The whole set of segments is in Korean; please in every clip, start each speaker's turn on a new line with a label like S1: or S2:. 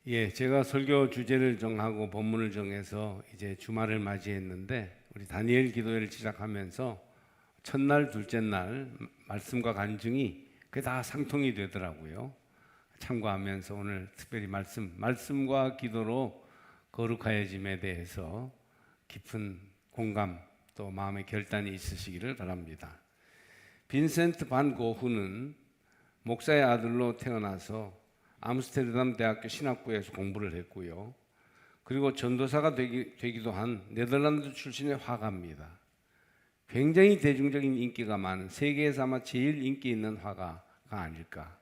S1: 제가 설교 주제를 정하고 본문을 정해서 이제 주말을 맞이했는데 우리 다니엘 기도회를 시작하면서 첫날, 둘째 날 말씀과 간증이 그게 다 상통이 되더라고요. 참고하면서 오늘 특별히 말씀과 기도로 거룩하여짐에 대해서 깊은 공감 또 마음의 결단이 있으시기를 바랍니다. 빈센트 반 고흐는 목사의 아들로 태어나서 암스테르담 대학교 신학부에서 공부를 했고요. 그리고 전도사가 되기도 한 네덜란드 출신의 화가입니다. 굉장히 대중적인 인기가 많은, 세계에서 아마 제일 인기 있는 화가가 아닐까.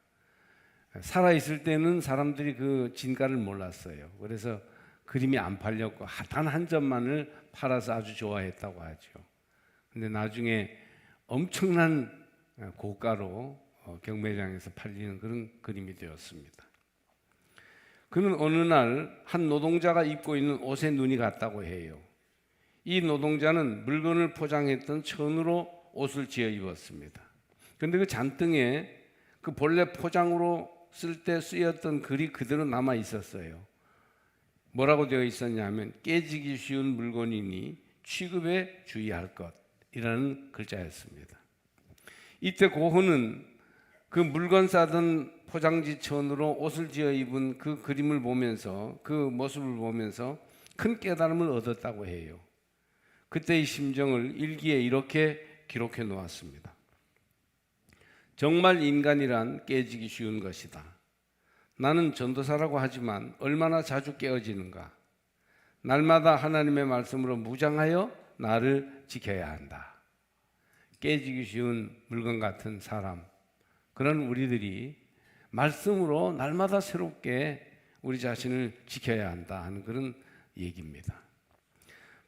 S1: 살아있을 때는 사람들이 그 진가를 몰랐어요. 그래서 그림이 안 팔렸고 단 한 점만을 팔아서 아주 좋아했다고 하죠. 근데 나중에 엄청난 고가로 경매장에서 팔리는 그런 그림이 되었습니다. 그는 어느 날 한 노동자가 입고 있는 옷에 눈이 갔다고 해요. 이 노동자는 물건을 포장했던 천으로 옷을 지어 입었습니다. 그런데 그 잔등에 그 본래 포장으로 쓸 때 쓰였던 글이 그대로 남아 있었어요. 뭐라고 되어 있었냐면 깨지기 쉬운 물건이니 취급에 주의할 것이라는 글자였습니다. 이때 고흐는 그 물건 싸던 포장지 천으로 옷을 지어 입은 그 그림을 보면서, 그 모습을 보면서 큰 깨달음을 얻었다고 해요. 그때의 심정을 일기에 이렇게 기록해 놓았습니다. 정말 인간이란 깨지기 쉬운 것이다. 나는 전도사라고 하지만 얼마나 자주 깨어지는가. 날마다 하나님의 말씀으로 무장하여 나를 지켜야 한다. 깨지기 쉬운 물건 같은 사람, 그런 우리들이 말씀으로 날마다 새롭게 우리 자신을 지켜야 한다 하는 그런 얘기입니다.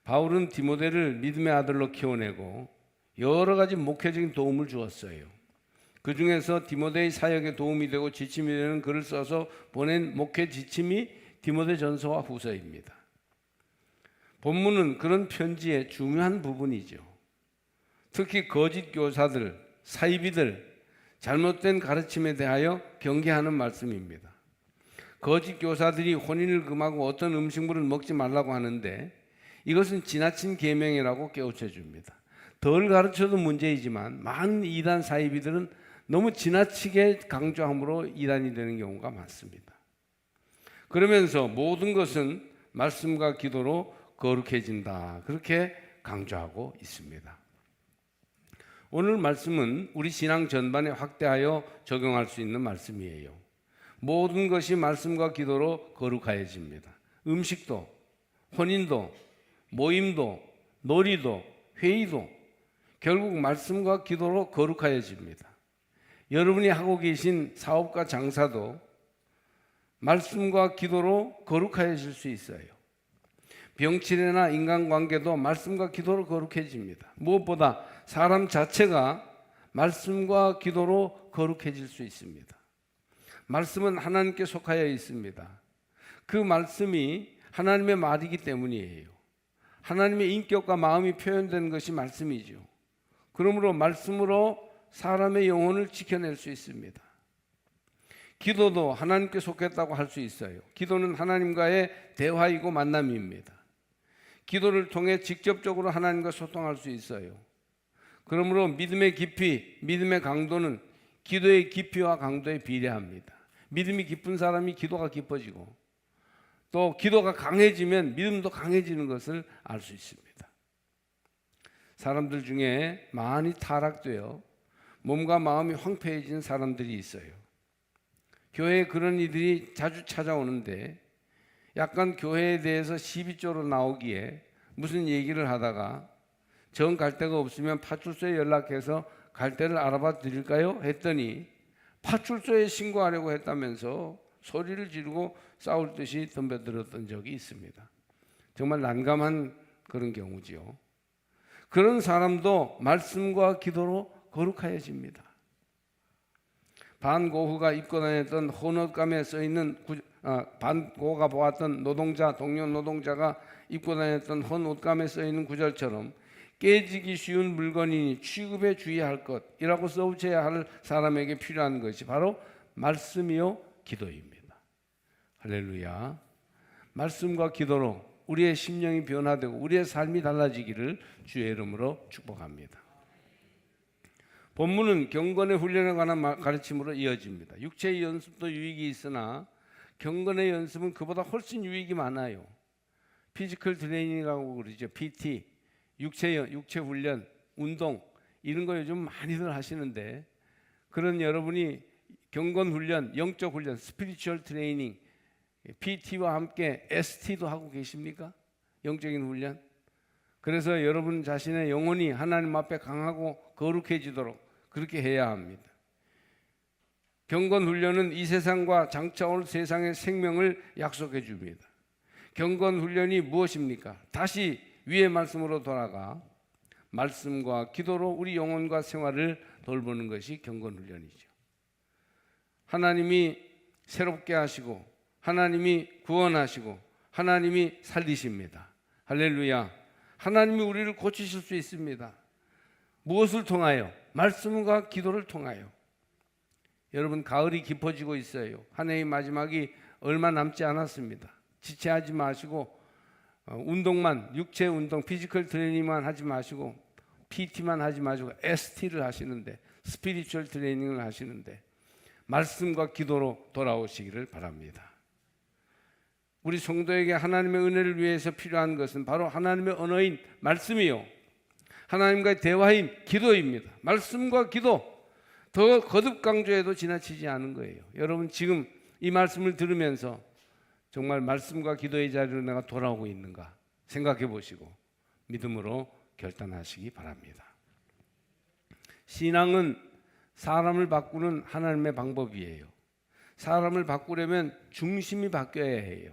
S1: 바울은 디모데를 믿음의 아들로 키워내고 여러 가지 목회적인 도움을 주었어요. 그 중에서 디모데의 사역에 도움이 되고 지침이 되는 글을 써서 보낸 목회 지침이 디모데 전서와 후서입니다. 본문은 그런 편지의 중요한 부분이죠. 특히 거짓 교사들, 사이비들, 잘못된 가르침에 대하여 경계하는 말씀입니다. 거짓 교사들이 혼인을 금하고 어떤 음식물을 먹지 말라고 하는데 이것은 지나친 계명이라고 깨우쳐 줍니다. 덜 가르쳐도 문제이지만 많은 이단 사이비들은 너무 지나치게 강조함으로 이단이 되는 경우가 많습니다. 그러면서 모든 것은 말씀과 기도로 거룩해진다, 그렇게 강조하고 있습니다. 오늘 말씀은 우리 신앙 전반에 확대하여 적용할 수 있는 말씀이에요. 모든 것이 말씀과 기도로 거룩하여집니다. 음식도, 혼인도, 모임도, 놀이도, 회의도 결국 말씀과 기도로 거룩하여집니다. 여러분이 하고 계신 사업과 장사도 말씀과 기도로 거룩하여질 수 있어요. 병치레나 인간관계도 말씀과 기도로 거룩해집니다. 무엇보다 사람 자체가 말씀과 기도로 거룩해질 수 있습니다. 말씀은 하나님께 속하여 있습니다. 그 말씀이 하나님의 말이기 때문이에요. 하나님의 인격과 마음이 표현된 것이 말씀이죠. 그러므로 말씀으로 사람의 영혼을 지켜낼 수 있습니다. 기도도 하나님께 속했다고 할 수 있어요. 기도는 하나님과의 대화이고 만남입니다. 기도를 통해 직접적으로 하나님과 소통할 수 있어요. 그러므로 믿음의 깊이, 믿음의 강도는 기도의 깊이와 강도에 비례합니다. 믿음이 깊은 사람이 기도가 깊어지고 또 기도가 강해지면 믿음도 강해지는 것을 알 수 있습니다. 사람들 중에 많이 타락되어 몸과 마음이 황폐해진 사람들이 있어요. 교회에 그런 이들이 자주 찾아오는데 약간 교회에 대해서 시비조로 나오기에 무슨 얘기를 하다가 정 갈 데가 없으면 파출소에 연락해서 갈 데를 알아봐 드릴까요? 했더니 파출소에 신고하려고 했다면서 소리를 지르고 싸울 듯이 덤벼들었던 적이 있습니다. 정말 난감한 그런 경우지요. 그런 사람도 말씀과 기도로 거룩하여집니다. 반 고흐가 입고 다녔던 헌옷감에 써있는 반 고흐가 보았던 동료 노동자가 입고 다녔던 헌옷감에 써있는 구절처럼 깨지기 쉬운 물건이니 취급에 주의할 것이라고 써붙여야 할 사람에게 필요한 것이 바로 말씀이요 기도입니다. 할렐루야. 말씀과 기도로 우리의 심령이 변화되고 우리의 삶이 달라지기를 주의 이름으로 축복합니다. 본문은 경건의 훈련에 관한 가르침으로 이어집니다. 육체의 연습도 유익이 있으나 경건의 연습은 그보다 훨씬 유익이 많아요. 피지컬 트레이닝이라고 그러죠. PT, 육체 훈련, 운동 이런 거 요즘 많이들 하시는데, 그런 여러분이 경건 훈련, 영적 훈련, 스피리추얼 트레이닝, PT와 함께 ST도 하고 계십니까? 영적인 훈련. 그래서 여러분 자신의 영혼이 하나님 앞에 강하고 거룩해지도록 그렇게 해야 합니다. 경건 훈련은 이 세상과 장차 올 세상의 생명을 약속해 줍니다. 경건 훈련이 무엇입니까? 다시 위의 말씀으로 돌아가 말씀과 기도로 우리 영혼과 생활을 돌보는 것이 경건 훈련이죠. 하나님이 새롭게 하시고 하나님이 구원하시고 하나님이 살리십니다. 할렐루야. 하나님이 우리를 고치실 수 있습니다. 무엇을 통하여? 말씀과 기도를 통하여. 여러분, 가을이 깊어지고 있어요. 한 해의 마지막이 얼마 남지 않았습니다. 지체하지 마시고 운동만, 육체 운동, 피지컬 트레이닝만 하지 마시고 PT만 하지 마시고 ST를 하시는데, 스피리추얼 트레이닝을 하시는데 말씀과 기도로 돌아오시기를 바랍니다. 우리 성도에게 하나님의 은혜를 위해서 필요한 것은 바로 하나님의 언어인 말씀이요, 하나님과의 대화인 기도입니다. 말씀과 기도, 더 거듭 강조해도 지나치지 않은 거예요. 여러분, 지금 이 말씀을 들으면서 정말 말씀과 기도의 자리로 내가 돌아오고 있는가 생각해 보시고 믿음으로 결단하시기 바랍니다. 신앙은 사람을 바꾸는 하나님의 방법이에요. 사람을 바꾸려면 중심이 바뀌어야 해요.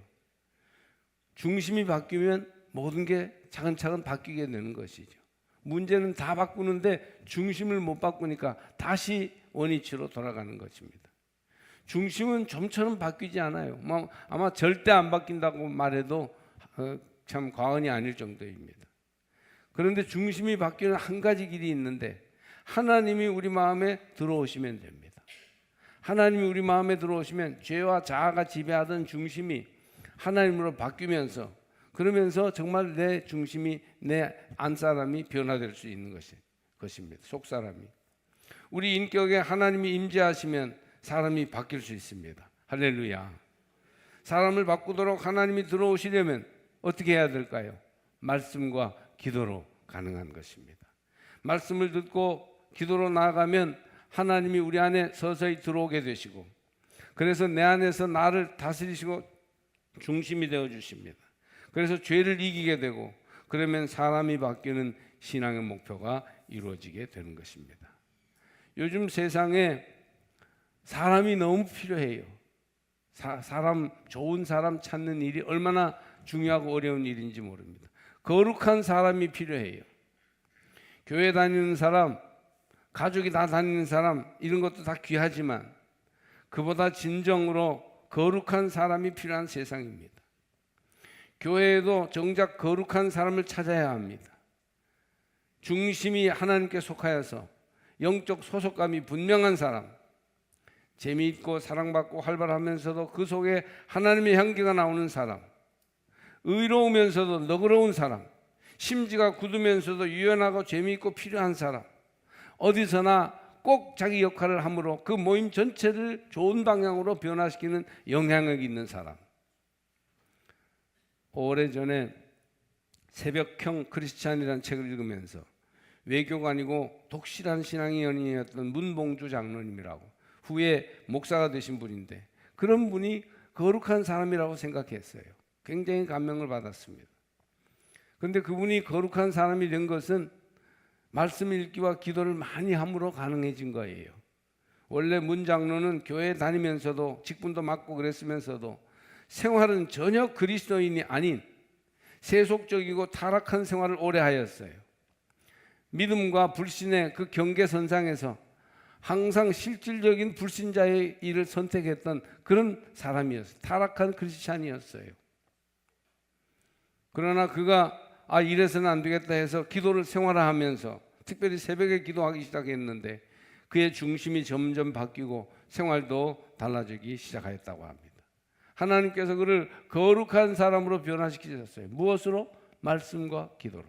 S1: 중심이 바뀌면 모든 게 차근차근 바뀌게 되는 것이죠. 문제는 다 바꾸는데 중심을 못 바꾸니까 다시 원위치로 돌아가는 것입니다. 중심은 좀처럼 바뀌지 않아요. 아마 절대 안 바뀐다고 말해도 참 과언이 아닐 정도입니다. 그런데 중심이 바뀌는 한 가지 길이 있는데, 하나님이 우리 마음에 들어오시면 됩니다. 하나님이 우리 마음에 들어오시면 죄와 자아가 지배하던 중심이 하나님으로 바뀌면서, 그러면서 정말 내 중심이, 내 안사람이 변화될 수 있는 것입니다. 속사람이. 우리 인격에 하나님이 임재하시면 사람이 바뀔 수 있습니다. 할렐루야. 사람을 바꾸도록 하나님이 들어오시려면 어떻게 해야 될까요? 말씀과 기도로 가능한 것입니다. 말씀을 듣고 기도로 나아가면 하나님이 우리 안에 서서히 들어오게 되시고, 그래서 내 안에서 나를 다스리시고 중심이 되어 주십니다. 그래서 죄를 이기게 되고, 그러면 사람이 바뀌는 신앙의 목표가 이루어지게 되는 것입니다. 요즘 세상에 사람이 너무 필요해요. 사람, 좋은 사람 찾는 일이 얼마나 중요하고 어려운 일인지 모릅니다. 거룩한 사람이 필요해요. 교회 다니는 사람, 가족이 다 다니는 사람, 이런 것도 다 귀하지만 그보다 진정으로 거룩한 사람이 필요한 세상입니다. 교회에도 정작 거룩한 사람을 찾아야 합니다. 중심이 하나님께 속하여서 영적 소속감이 분명한 사람, 재미있고 사랑받고 활발하면서도 그 속에 하나님의 향기가 나오는 사람, 의로우면서도 너그러운 사람, 심지가 굳으면서도 유연하고 재미있고 필요한 사람, 어디서나 꼭 자기 역할을 함으로 그 모임 전체를 좋은 방향으로 변화시키는 영향력 있는 사람. 오래전에 새벽형 크리스찬이라는 책을 읽으면서 외교관이고 독실한 신앙의 연인이었던 문봉주 장로님이라고, 후에 목사가 되신 분인데, 그런 분이 거룩한 사람이라고 생각했어요. 굉장히 감명을 받았습니다. 그런데 그분이 거룩한 사람이 된 것은 말씀 읽기와 기도를 많이 함으로 가능해진 거예요. 원래 문 장로는 교회 다니면서도 직분도 맡고 그랬으면서도 생활은 전혀 그리스도인이 아닌 세속적이고 타락한 생활을 오래 하였어요. 믿음과 불신의 그 경계선상에서 항상 실질적인 불신자의 일을 선택했던 그런 사람이었어요. 타락한 크리스찬이었어요. 그러나 그가 이래서는 안 되겠다 해서 기도를 생활화하면서 특별히 새벽에 기도하기 시작했는데 그의 중심이 점점 바뀌고 생활도 달라지기 시작하였다고 합니다. 하나님께서 그를 거룩한 사람으로 변화시키셨어요. 무엇으로? 말씀과 기도로.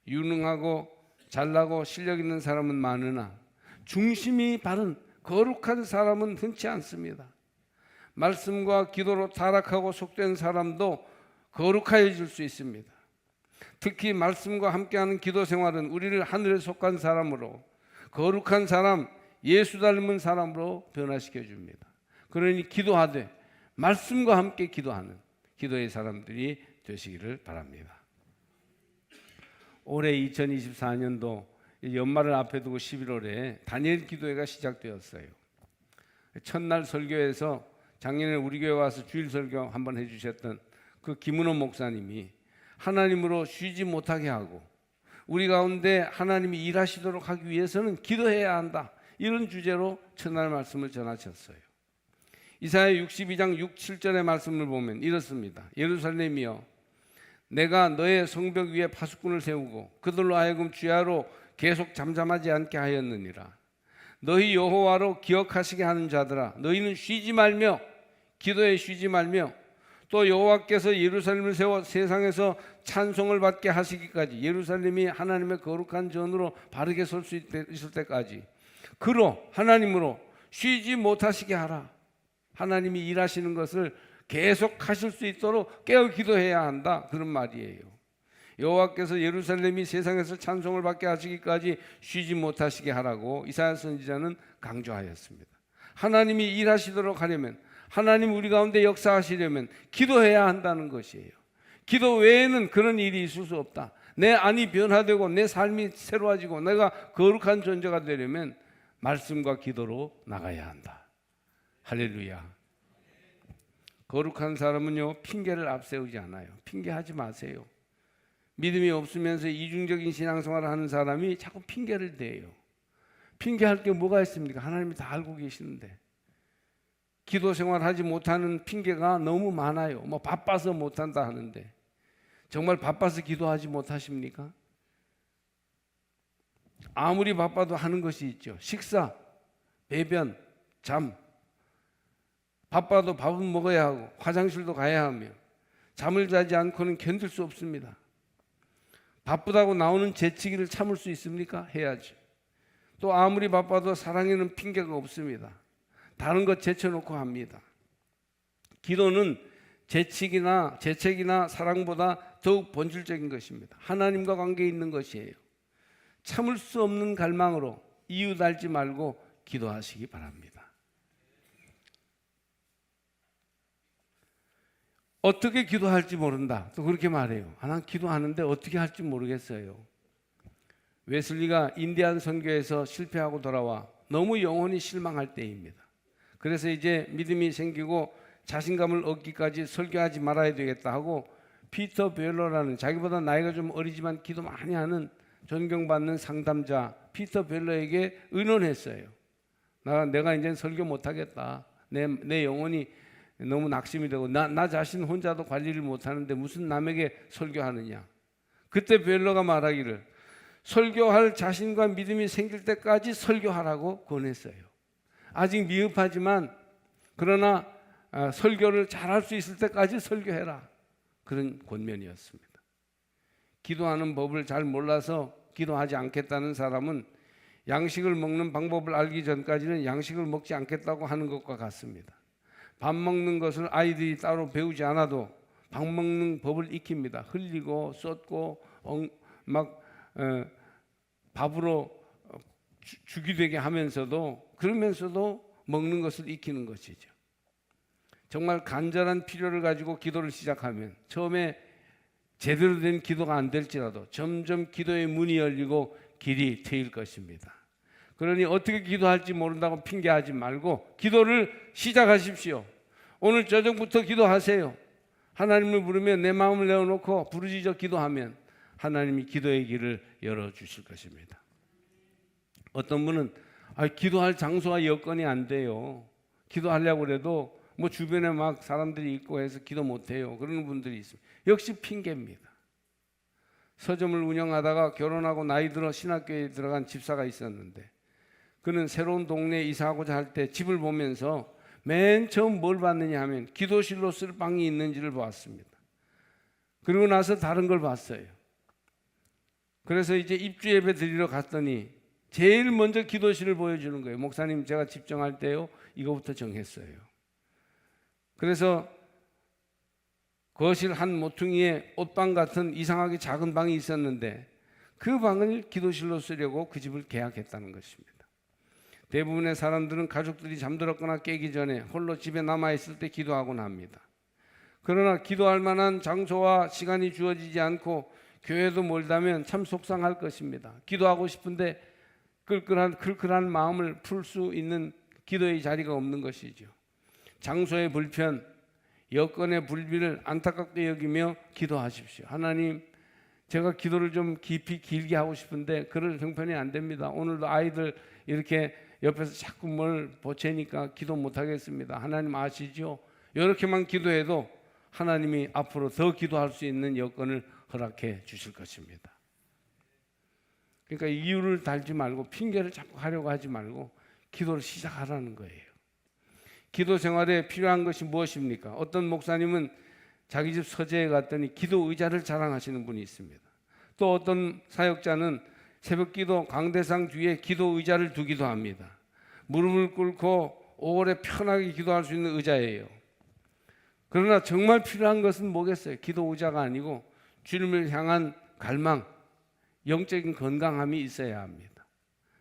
S1: 유능하고 잘나고 실력 있는 사람은 많으나 중심이 바른 거룩한 사람은 흔치 않습니다. 말씀과 기도로 타락하고 속된 사람도 거룩해질 수 있습니다. 특히 말씀과 함께하는 기도 생활은 우리를 하늘에 속한 사람으로, 거룩한 사람, 예수 닮은 사람으로 변화시켜 줍니다. 그러니 기도하되 말씀과 함께 기도하는 기도의 사람들이 되시기를 바랍니다. 올해 2024년도 연말을 앞에 두고 11월에 다니엘 기도회가 시작되었어요. 첫날 설교에서 작년에 우리 교회 와서 주일 설교 한번 해주셨던 그 김은호 목사님이 하나님으로 쉬지 못하게 하고 우리 가운데 하나님이 일하시도록 하기 위해서는 기도해야 한다, 이런 주제로 첫날 말씀을 전하셨어요. 이사야 62장 6, 7절의 말씀을 보면 이렇습니다. 예루살렘이여, 내가 너의 성벽 위에 파수꾼을 세우고 그들로 하여금 주야로 계속 잠잠하지 않게 하였느니라. 너희 여호와로 기억하시게 하는 자들아, 너희는 쉬지 말며, 기도에 쉬지 말며, 또 여호와께서 예루살렘을 세워 세상에서 찬송을 받게 하시기까지, 예루살렘이 하나님의 거룩한 전으로 바르게 설 수 있을 때까지 그로, 하나님으로 쉬지 못하시게 하라. 하나님이 일하시는 것을 계속 하실 수 있도록 깨어 기도해야 한다, 그런 말이에요. 여호와께서 예루살렘이 세상에서 찬송을 받게 하시기까지 쉬지 못하시게 하라고 이사야 선지자는 강조하였습니다. 하나님이 일하시도록 하려면, 하나님 우리 가운데 역사하시려면 기도해야 한다는 것이에요. 기도 외에는 그런 일이 있을 수 없다. 내 안이 변화되고 내 삶이 새로워지고 내가 거룩한 존재가 되려면 말씀과 기도로 나가야 한다. 할렐루야. 거룩한 사람은요, 핑계를 앞세우지 않아요. 핑계하지 마세요. 믿음이 없으면서 이중적인 신앙생활을 하는 사람이 자꾸 핑계를 대요. 핑계할 게 뭐가 있습니까? 하나님이 다 알고 계시는데. 기도 생활하지 못하는 핑계가 너무 많아요. 뭐 바빠서 못한다 하는데, 정말 바빠서 기도하지 못하십니까? 아무리 바빠도 하는 것이 있죠. 식사, 배변, 잠. 바빠도 밥은 먹어야 하고 화장실도 가야 하며 잠을 자지 않고는 견딜 수 없습니다. 바쁘다고 나오는 재치기를 참을 수 있습니까? 해야지. 또 아무리 바빠도 사랑에는 핑계가 없습니다. 다른 것 제쳐놓고 합니다. 기도는 재책이나 사랑보다 더욱 본질적인 것입니다. 하나님과 관계 있는 것이에요. 참을 수 없는 갈망으로 이유 달지 말고 기도하시기 바랍니다. 어떻게 기도할지 모른다, 또 그렇게 말해요. 난 기도하는데 어떻게 할지 모르겠어요. 웨슬리가 인디안 선교에서 실패하고 돌아와 너무 영혼이 실망할 때입니다. 그래서 이제 믿음이 생기고 자신감을 얻기까지 설교하지 말아야 되겠다 하고 피터 벨러라는, 자기보다 나이가 좀 어리지만 기도 많이 하는 존경받는 상담자 피터 벨러에게 의논했어요. 내가 이제 설교 못하겠다. 내 영혼이 너무 낙심이 되고 나 자신 혼자도 관리를 못하는데 무슨 남에게 설교하느냐. 그때 벨러가 말하기를 설교할 자신과 믿음이 생길 때까지 설교하라고 권했어요. 아직 미흡하지만 그러나 설교를 잘할 수 있을 때까지 설교해라, 그런 권면이었습니다. 기도하는 법을 잘 몰라서 기도하지 않겠다는 사람은 양식을 먹는 방법을 알기 전까지는 양식을 먹지 않겠다고 하는 것과 같습니다. 밥 먹는 것을 아이들이 따로 배우지 않아도 밥 먹는 법을 익힙니다. 흘리고 쏟고 밥으로 죽이 되게 하면서도, 그러면서도 먹는 것을 익히는 것이죠. 정말 간절한 필요를 가지고 기도를 시작하면 처음에 제대로 된 기도가 안 될지라도 점점 기도의 문이 열리고 길이 트일 것입니다. 그러니 어떻게 기도할지 모른다고 핑계하지 말고 기도를 시작하십시오. 오늘 저녁부터 기도하세요. 하나님을 부르며 내 마음을 내어놓고 부르짖어 기도하면 하나님이 기도의 길을 열어주실 것입니다. 어떤 분은 기도할 장소와 여건이 안 돼요. 기도하려고 해도 뭐 주변에 막 사람들이 있고 해서 기도 못해요, 그러는 분들이 있습니다. 역시 핑계입니다. 서점을 운영하다가 결혼하고 나이 들어 신학교에 들어간 집사가 있었는데, 그는 새로운 동네에 이사하고자 할 때 집을 보면서 맨 처음 뭘 봤느냐 하면 기도실로 쓸 방이 있는지를 보았습니다. 그리고 나서 다른 걸 봤어요. 그래서 이제 입주 예배 드리러 갔더니 제일 먼저 기도실을 보여주는 거예요. 목사님, 제가 집정할 때요 이거부터 정했어요. 그래서 거실 한 모퉁이에 옷방 같은 이상하게 작은 방이 있었는데 그 방을 기도실로 쓰려고 그 집을 계약했다는 것입니다. 대부분의 사람들은 가족들이 잠들었거나 깨기 전에 홀로 집에 남아있을 때 기도하곤 합니다. 그러나 기도할 만한 장소와 시간이 주어지지 않고 교회도 멀다면 참 속상할 것입니다. 기도하고 싶은데 끌끌한 마음을 풀 수 있는 기도의 자리가 없는 것이죠. 장소의 불편, 여건의 불비를 안타깝게 여기며 기도하십시오. 하나님, 제가 기도를 좀 깊이 길게 하고 싶은데 그럴 형편이 안 됩니다. 오늘도 아이들 이렇게 옆에서 자꾸 뭘 보채니까 기도 못 하겠습니다. 하나님 아시죠? 이렇게만 기도해도 하나님이 앞으로 더 기도할 수 있는 여건을 허락해 주실 것입니다. 그러니까 이유를 달지 말고 핑계를 자꾸 하려고 하지 말고 기도를 시작하라는 거예요. 기도 생활에 필요한 것이 무엇입니까? 어떤 목사님은 자기 집 서재에 갔더니 기도 의자를 자랑하시는 분이 있습니다. 또 어떤 사역자는 새벽 기도 강대상 뒤에 기도 의자를 두기도 합니다. 무릎을 꿇고 오래 편하게 기도할 수 있는 의자예요. 그러나 정말 필요한 것은 뭐겠어요? 기도 의자가 아니고 주님을 향한 갈망, 영적인 건강함이 있어야 합니다.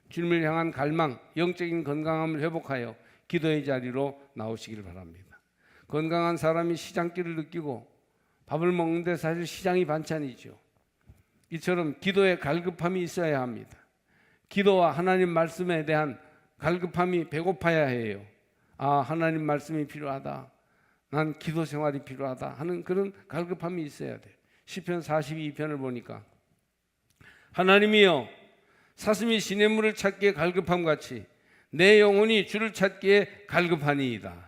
S1: 주님을 향한 갈망, 영적인 건강함을 회복하여 기도의 자리로 나오시길 바랍니다. 건강한 사람이 시장길을 느끼고 밥을 먹는데 사실 시장이 반찬이죠. 이처럼 기도에 갈급함이 있어야 합니다. 기도와 하나님 말씀에 대한 갈급함이 배고파야 해요. 아, 하나님 말씀이 필요하다. 난 기도 생활이 필요하다 하는 그런 갈급함이 있어야 돼요. 시편 42편을 보니까 하나님이여, 사슴이 시냇물을 찾기에 갈급함 같이 내 영혼이 주를 찾기에 갈급하니이다.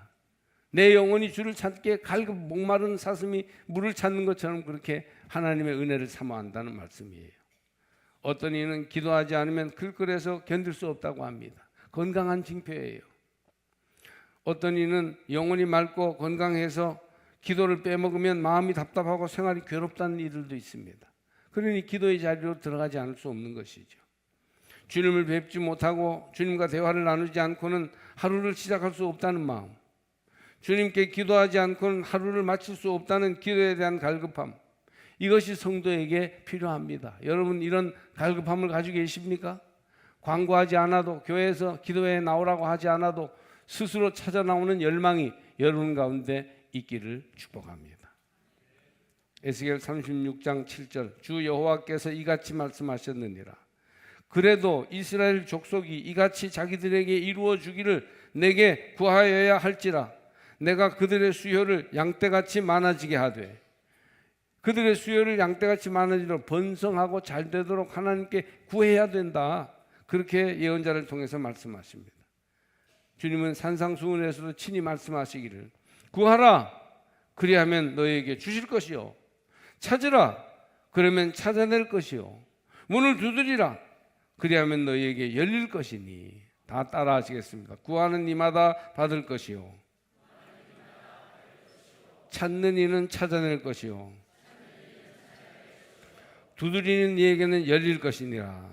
S1: 내 영혼이 주를 찾기에 목마른 사슴이 물을 찾는 것처럼 그렇게 하나님의 은혜를 사모한다는 말씀이에요. 어떤 이는 기도하지 않으면 글끓여서 견딜 수 없다고 합니다. 건강한 징표예요. 어떤 이는 영혼이 맑고 건강해서 기도를 빼먹으면 마음이 답답하고 생활이 괴롭다는 이들도 있습니다. 그러니 기도의 자리로 들어가지 않을 수 없는 것이죠. 주님을 뵙지 못하고 주님과 대화를 나누지 않고는 하루를 시작할 수 없다는 마음, 주님께 기도하지 않고는 하루를 마칠 수 없다는 기도에 대한 갈급함, 이것이 성도에게 필요합니다. 여러분, 이런 갈급함을 가지고 계십니까? 광고하지 않아도, 교회에서 기도회에 나오라고 하지 않아도 스스로 찾아 나오는 열망이 여러분 가운데 있기를 축복합니다. 에스겔 36장 7절, 주 여호와께서 이같이 말씀하셨느니라. 그래도 이스라엘 족속이 이같이 자기들에게 이루어 주기를 내게 구하여야 할지라. 내가 그들의 수요를 양떼같이 많아지게 하되, 그들의 수요를 양떼같이 많아지도록 번성하고 잘 되도록 하나님께 구해야 된다. 그렇게 예언자를 통해서 말씀하십니다. 주님은 산상수훈에서도 친히 말씀하시기를 구하라, 그리하면 너희에게 주실 것이요, 찾으라, 그러면 찾아낼 것이요, 문을 두드리라, 그리하면 너희에게 열릴 것이니. 다 따라 하시겠습니다. 구하는 이마다 받을 것이요, 찾는 이는 찾아낼 것이요, 두드리는 이에게는 열릴 것이니라.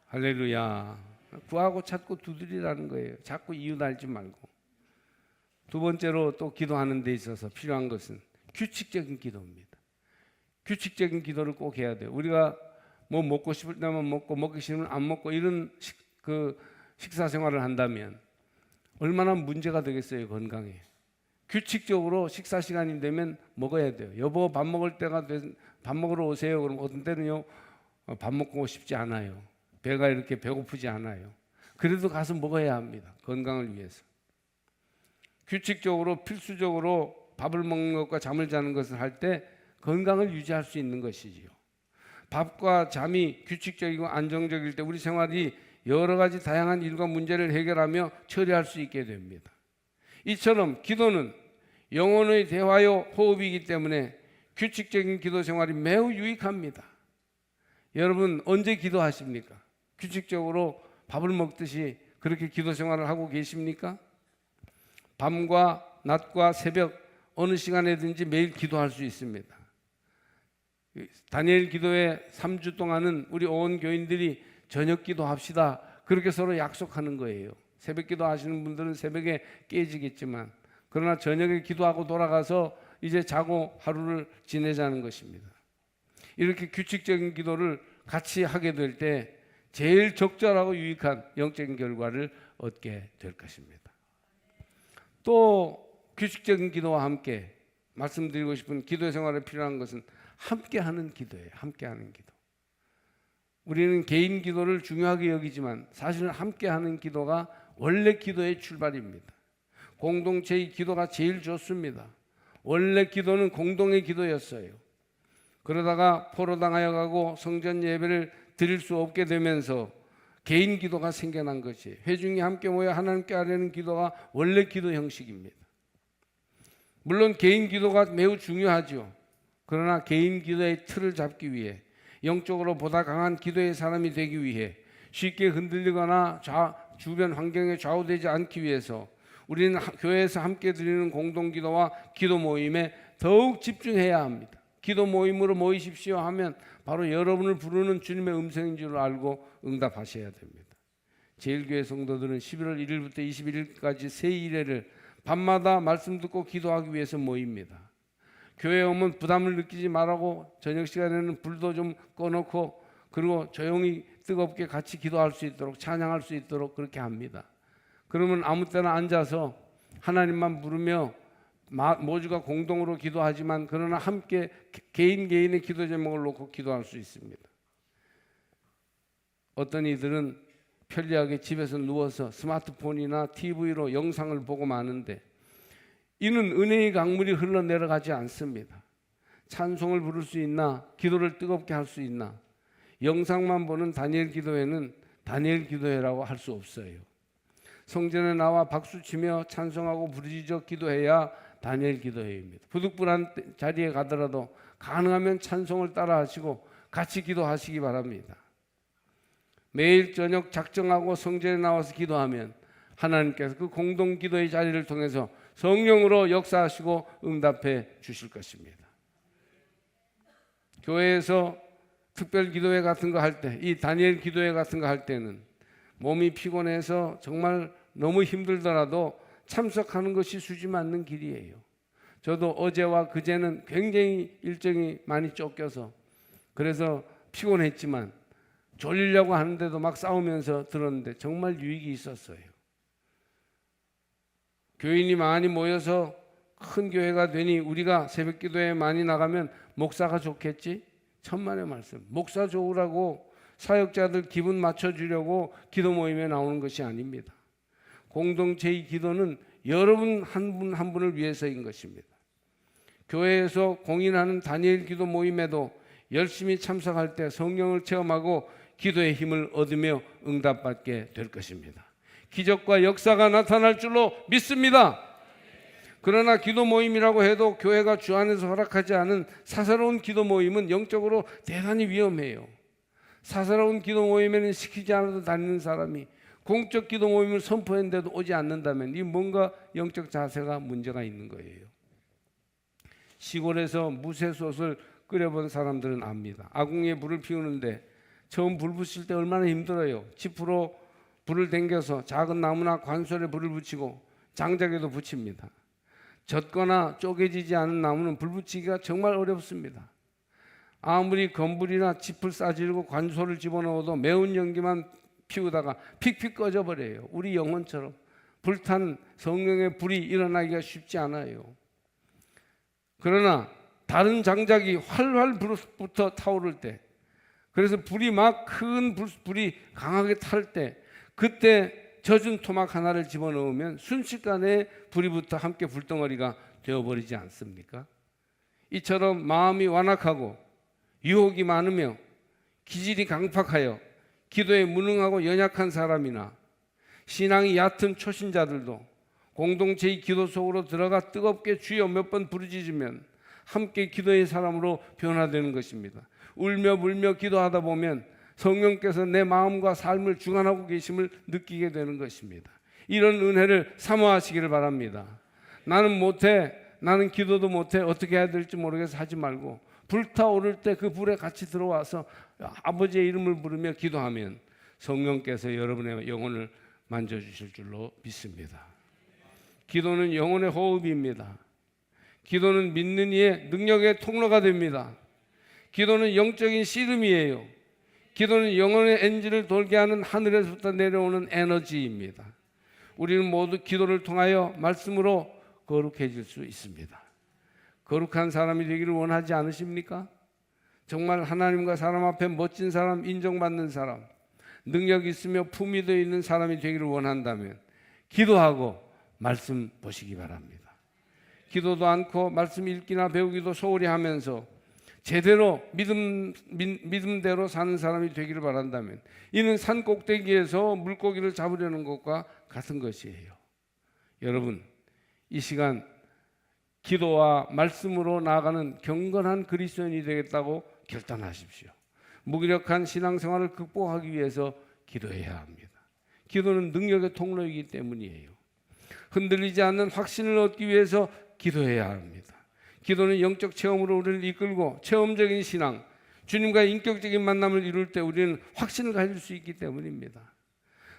S1: 할렐루야. 구하고 찾고 두드리라는 거예요. 자꾸 이유 달지 말고. 두 번째로 또 기도하는 데 있어서 필요한 것은 규칙적인 기도입니다. 규칙적인 기도를 꼭 해야 돼요. 우리가 뭐 먹고 싶을 때만 먹고 먹기 싫으면 안 먹고 이런 식사 생활을 한다면 얼마나 문제가 되겠어요, 건강에. 규칙적으로 식사 시간이 되면 먹어야 돼요. 여보, 밥 먹을 때가 밥 먹으러 오세요. 그럼 어떤 때는요, 밥 먹고 싶지 않아요. 배가 이렇게 배고프지 않아요. 그래도 가서 먹어야 합니다. 건강을 위해서. 규칙적으로 필수적으로 밥을 먹는 것과 잠을 자는 것을 할 때 건강을 유지할 수 있는 것이지요. 밥과 잠이 규칙적이고 안정적일 때 우리 생활이 여러 가지 다양한 일과 문제를 해결하며 처리할 수 있게 됩니다. 이처럼 기도는 영혼의 대화요 호흡이기 때문에 규칙적인 기도 생활이 매우 유익합니다. 여러분, 언제 기도하십니까? 규칙적으로 밥을 먹듯이 그렇게 기도 생활을 하고 계십니까? 밤과 낮과 새벽 어느 시간에든지 매일 기도할 수 있습니다. 다니엘 기도회 3주 동안은 우리 온 교인들이 저녁 기도합시다. 그렇게 서로 약속하는 거예요. 새벽 기도 하시는 분들은 새벽에 깨지겠지만 그러나 저녁에 기도하고 돌아가서 이제 자고 하루를 지내자는 것입니다. 이렇게 규칙적인 기도를 같이 하게 될 때 제일 적절하고 유익한 영적인 결과를 얻게 될 것입니다. 또 규칙적인 기도와 함께 말씀드리고 싶은 기도 생활에 필요한 것은 함께하는 기도예요. 함께하는 기도. 우리는 개인 기도를 중요하게 여기지만 사실은 함께하는 기도가 원래 기도의 출발입니다. 공동체의 기도가 제일 좋습니다. 원래 기도는 공동의 기도였어요. 그러다가 포로당하여 가고 성전 예배를 드릴 수 없게 되면서 개인 기도가 생겨난 것이 회중이 함께 모여 하나님께 아뢰는 기도가 원래 기도 형식입니다. 물론 개인 기도가 매우 중요하죠. 그러나 개인 기도의 틀을 잡기 위해 영적으로 보다 강한 기도의 사람이 되기 위해 쉽게 흔들리거나 주변 환경에 좌우되지 않기 위해서 우리는 교회에서 함께 드리는 공동기도와 기도 모임에 더욱 집중해야 합니다. 기도 모임으로 모이십시오 하면 바로 여러분을 부르는 주님의 음성인 줄 알고 응답하셔야 됩니다. 제일교회 성도들은 11월 1일부터 21일까지 세 일회를 밤마다 말씀 듣고 기도하기 위해서 모입니다. 교회에 오면 부담을 느끼지 말라고 저녁 시간에는 불도 좀 꺼놓고 그리고 조용히 뜨겁게 같이 기도할 수 있도록 찬양할 수 있도록 그렇게 합니다. 그러면 아무 때나 앉아서 하나님만 부르며 모두가 공동으로 기도하지만 그러나 함께 개인의 기도 제목을 놓고 기도할 수 있습니다. 어떤 이들은 편리하게 집에서 누워서 스마트폰이나 TV로 영상을 보고 마는데 이는 은혜의 강물이 흘러내려가지 않습니다. 찬송을 부를 수 있나 기도를 뜨겁게 할 수 있나 영상만 보는 다니엘 기도회는 다니엘 기도회라고 할 수 없어요. 성전에 나와 박수치며 찬송하고 부르짖어 기도해야 다니엘 기도회입니다. 부득불한 자리에 가더라도 가능하면 찬송을 따라 하시고 같이 기도하시기 바랍니다. 매일 저녁 작정하고 성전에 나와서 기도하면 하나님께서 그 공동 기도의 자리를 통해서 성령으로 역사하시고 응답해 주실 것입니다. 교회에서 특별 기도회 같은 거 할 때, 이 다니엘 기도회 같은 거 할 때는 몸이 피곤해서 정말 너무 힘들더라도 참석하는 것이 수지 맞는 길이에요. 저도 어제와 그제는 굉장히 일정이 많이 쫓겨서 그래서 피곤했지만 졸리려고 하는데도 막 싸우면서 들었는데 정말 유익이 있었어요. 교인이 많이 모여서 큰 교회가 되니 우리가 새벽 기도에 많이 나가면 목사가 좋겠지? 천만의 말씀. 목사 좋으라고 사역자들 기분 맞춰주려고 기도 모임에 나오는 것이 아닙니다. 공동체의 기도는 여러분 한 분 한 분을 위해서인 것입니다. 교회에서 공인하는 다니엘 기도 모임에도 열심히 참석할 때 성령을 체험하고 기도의 힘을 얻으며 응답받게 될 것입니다. 기적과 역사가 나타날 줄로 믿습니다. 그러나 기도 모임이라고 해도 교회가 주 안에서 허락하지 않은 사사로운 기도 모임은 영적으로 대단히 위험해요. 사사로운 기도 모임에는 시키지 않아도 다니는 사람이 공적 기도 모임을 선포했는데도 오지 않는다면 이 뭔가 영적 자세가 문제가 있는 거예요. 시골에서 무쇠솥을 끓여본 사람들은 압니다. 아궁이에 불을 피우는데 처음 불 붙일 때 얼마나 힘들어요. 지프로 불을 당겨서 작은 나무나 관솔에 불을 붙이고 장작에도 붙입니다. 젖거나 쪼개지지 않은 나무는 불 붙이기가 정말 어렵습니다. 아무리 건불이나 짚을 싸지르고 관솔을 집어넣어도 매운 연기만 피우다가 픽픽 꺼져버려요. 우리 영혼처럼 불탄 성령의 불이 일어나기가 쉽지 않아요. 그러나 다른 장작이 활활 불부터 타오를 때, 그래서 불이 막 큰 불이 강하게 탈 때, 그때 젖은 토막 하나를 집어넣으면 순식간에 불이 붙어 함께 불덩어리가 되어버리지 않습니까? 이처럼 마음이 완악하고 유혹이 많으며 기질이 강팍하여 기도에 무능하고 연약한 사람이나 신앙이 얕은 초신자들도 공동체의 기도 속으로 들어가 뜨겁게 주여 몇 번 부르짖으면 함께 기도의 사람으로 변화되는 것입니다. 울며 불며 기도하다 보면 성령께서 내 마음과 삶을 주관하고 계심을 느끼게 되는 것입니다. 이런 은혜를 사모하시기를 바랍니다. 나는 못해, 나는 기도도 못해, 어떻게 해야 될지 모르겠어 하지 말고 불타오를 때 그 불에 같이 들어와서 아버지의 이름을 부르며 기도하면 성령께서 여러분의 영혼을 만져주실 줄로 믿습니다. 기도는 영혼의 호흡입니다. 기도는 믿는 이의 능력의 통로가 됩니다. 기도는 영적인 씨름이에요. 기도는 영혼의 엔진을 돌게 하는 하늘에서부터 내려오는 에너지입니다. 우리는 모두 기도를 통하여 말씀으로 거룩해질 수 있습니다. 거룩한 사람이 되기를 원하지 않으십니까? 정말 하나님과 사람 앞에 멋진 사람, 인정받는 사람, 능력 있으며 품위 도 있는 사람이 되기를 원한다면 기도하고 말씀 보시기 바랍니다. 기도도 않고 말씀 읽기나 배우기도 소홀히 하면서 제대로 믿음대로 사는 사람이 되기를 바란다면 이는 산 꼭대기에서 물고기를 잡으려는 것과 같은 것이에요. 여러분, 이 시간 기도와 말씀으로 나아가는 경건한 그리스도인이 되겠다고 결단하십시오. 무기력한 신앙생활을 극복하기 위해서 기도해야 합니다. 기도는 능력의 통로이기 때문이에요. 흔들리지 않는 확신을 얻기 위해서 기도해야 합니다. 기도는 영적 체험으로 우리를 이끌고 체험적인 신앙, 주님과의 인격적인 만남을 이룰 때 우리는 확신을 가질 수 있기 때문입니다.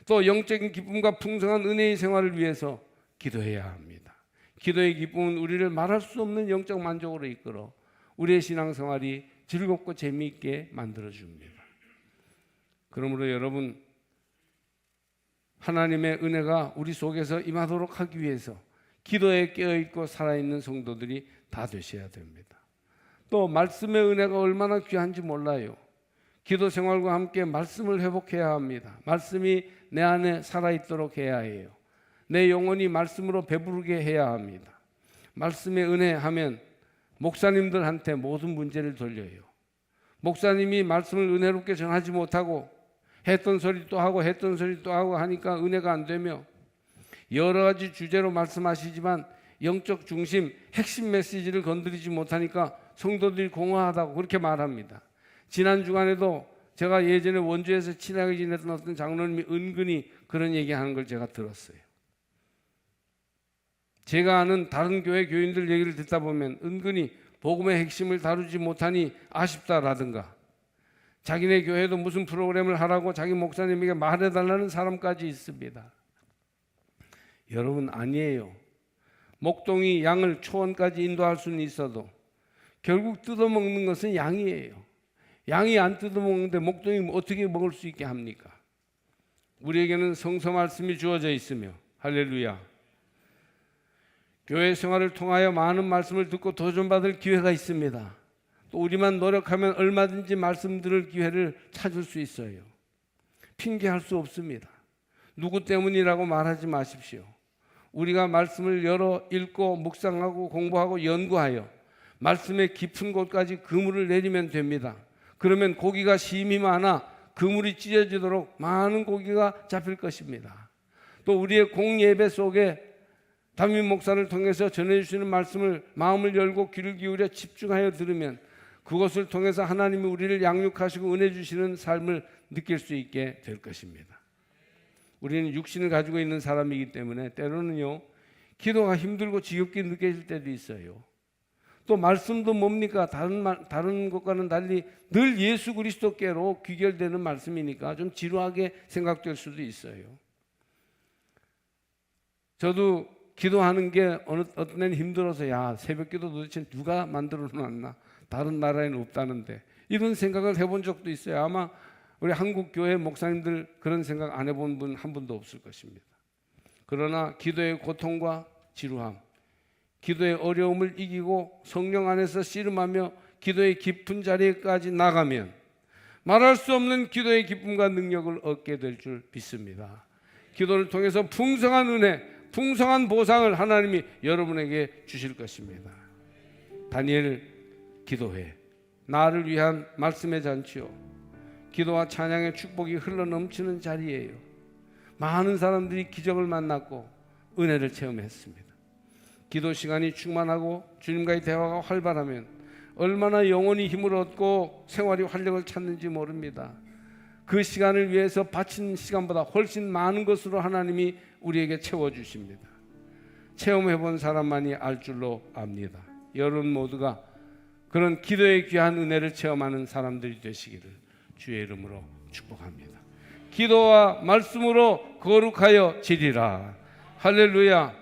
S1: 또 영적인 기쁨과 풍성한 은혜의 생활을 위해서 기도해야 합니다. 기도의 기쁨은 우리를 말할 수 없는 영적 만족으로 이끌어 우리의 신앙생활이 즐겁고 재미있게 만들어줍니다. 그러므로 여러분, 하나님의 은혜가 우리 속에서 임하도록 하기 위해서 기도에 깨어있고 살아있는 성도들이 다 되셔야 됩니다. 또 말씀의 은혜가 얼마나 귀한지 몰라요. 기도 생활과 함께 말씀을 회복해야 합니다. 말씀이 내 안에 살아있도록 해야 해요. 내 영혼이 말씀으로 배부르게 해야 합니다. 말씀의 은혜 하면 목사님들한테 모든 문제를 돌려요. 목사님이 말씀을 은혜롭게 전하지 못하고 했던 소리 또 하고 했던 소리 또 하고 하니까 은혜가 안 되며 여러 가지 주제로 말씀하시지만 영적 중심, 핵심 메시지를 건드리지 못하니까 성도들이 공허하다고 그렇게 말합니다. 지난 주간에도 제가 예전에 원주에서 친하게 지냈던 어떤 장로님이 은근히 그런 얘기하는 걸 제가 들었어요. 제가 아는 다른 교회 교인들 얘기를 듣다 보면 은근히 복음의 핵심을 다루지 못하니 아쉽다라든가 자기네 교회도 무슨 프로그램을 하라고 자기 목사님에게 말해달라는 사람까지 있습니다. 여러분, 아니에요. 목동이 양을 초원까지 인도할 수는 있어도 결국 뜯어먹는 것은 양이에요. 양이 안 뜯어먹는데 목동이 어떻게 먹을 수 있게 합니까? 우리에게는 성서 말씀이 주어져 있으며 할렐루야, 교회 생활을 통하여 많은 말씀을 듣고 도전받을 기회가 있습니다. 또 우리만 노력하면 얼마든지 말씀 들을 기회를 찾을 수 있어요. 핑계할 수 없습니다. 누구 때문이라고 말하지 마십시오. 우리가 말씀을 열어 읽고 묵상하고 공부하고 연구하여 말씀의 깊은 곳까지 그물을 내리면 됩니다. 그러면 고기가 심이 많아 그물이 찢어지도록 많은 고기가 잡힐 것입니다. 또 우리의 공예배 속에 담임 목사를 통해서 전해주시는 말씀을 마음을 열고 귀를 기울여 집중하여 들으면 그것을 통해서 하나님이 우리를 양육하시고 은혜 주시는 삶을 느낄 수 있게 될 것입니다. 우리는 육신을 가지고 있는 사람이기 때문에 때로는요, 기도가 힘들고 지겹게 느껴질 때도 있어요. 또 말씀도 뭡니까? 다른 것과는 달리 늘 예수 그리스도께로 귀결되는 말씀이니까 좀 지루하게 생각될 수도 있어요. 저도 기도하는 게 어떤 때는 힘들어서 야, 새벽 기도 도대체 누가 만들어 놨나? 다른 나라에는 없다는데 이런 생각을 해본 적도 있어요. 아마 우리 한국 교회 목사님들 그런 생각 안 해본 분 한 분도 없을 것입니다. 그러나 기도의 고통과 지루함, 기도의 어려움을 이기고 성령 안에서 씨름하며 기도의 깊은 자리에까지 나가면 말할 수 없는 기도의 기쁨과 능력을 얻게 될 줄 믿습니다. 기도를 통해서 풍성한 은혜, 풍성한 보상을 하나님이 여러분에게 주실 것입니다. 다니엘 기도회, 나를 위한 말씀의 잔치요, 기도와 찬양의 축복이 흘러넘치는 자리예요. 많은 사람들이 기적을 만났고 은혜를 체험했습니다. 기도 시간이 충만하고 주님과의 대화가 활발하면 얼마나 영혼이 힘을 얻고 생활이 활력을 찾는지 모릅니다. 그 시간을 위해서 바친 시간보다 훨씬 많은 것으로 하나님이 우리에게 채워주십니다. 체험해본 사람만이 알 줄로 압니다. 여러분 모두가 그런 기도의 귀한 은혜를 체험하는 사람들이 되시기를 주의 이름으로 축복합니다. 기도와 말씀으로 거룩하여 지리라. 할렐루야.